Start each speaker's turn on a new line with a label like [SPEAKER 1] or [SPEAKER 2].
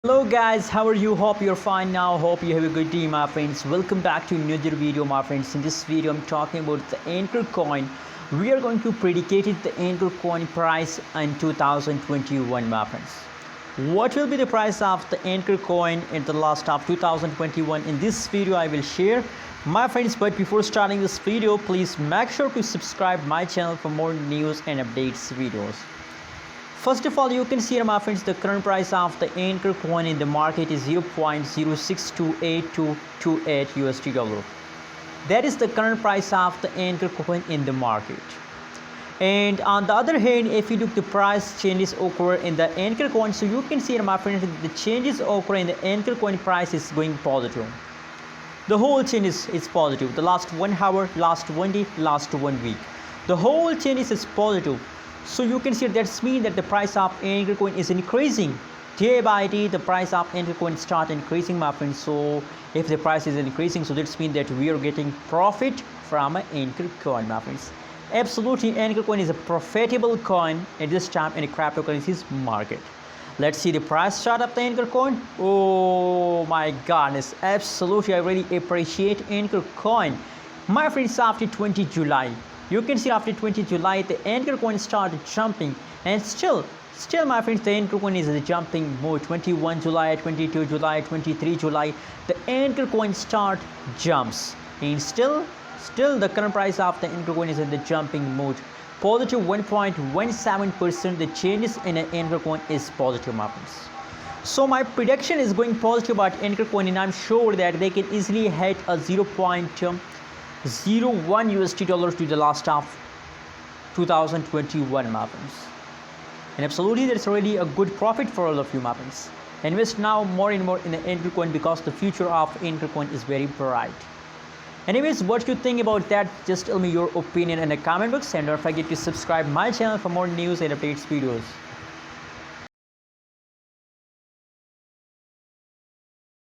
[SPEAKER 1] Hello guys, how are you? Hope you're fine now. Hope you have a good day, my friends. Welcome back to another video, my friends. In this video I'm talking about the Ankr coin. We are going to predicate the Ankr coin price in 2021, my friends. What will be the price of the Ankr coin in the last of 2021? In this video I will share, my friends. But before starting this video, please make sure to subscribe my channel for more news and updates videos. First of all, you can see here, my friends, the current price of the Ankr coin in the market is 0.062828 USD dollar. That is the current price of the Ankr coin in the market. And on the other hand, if you look the price changes occur in the Ankr coin, so you can see here, my friends, the changes occur in the Ankr coin price is going positive. The whole change is positive. The last 1 hour, last 1 day, last 1 week. The whole change is positive. So you can see that's mean that the price of Ankr coin is increasing day by day. The price of Ankr coin start increasing, my friends. So if the price is increasing, so that's mean that we are getting profit from an Ankr coin, my friends. Absolutely, Ankr coin is a profitable coin at this time in the cryptocurrencies market. Let's see the price chart of the Ankr coin. Oh my goodness, absolutely, I really appreciate Ankr coin, my friends. After 20 July, you can see after 20 July the Ankr coin started jumping, and still my friends, the Ankr coin is jumping more. 21 July, 22 July, 23 July, the Ankr coin start jumps, and still the current price of the Ankr coin is in the jumping mode. Positive 1.17%. the changes in an Ankr coin is positive, my friends. So my prediction is going positive about Ankr coin, and I'm sure that they can easily hit a 0.01 USD dollars to the last of 2021, my friends. And absolutely, that's really a good profit for all of you, my friends. Invest now more and more in the Ankr coin, because the future of Ankr coin is very bright. Anyways, what you think about that? Just tell me your opinion in the comment box, and don't forget to subscribe my channel for more news and updates videos.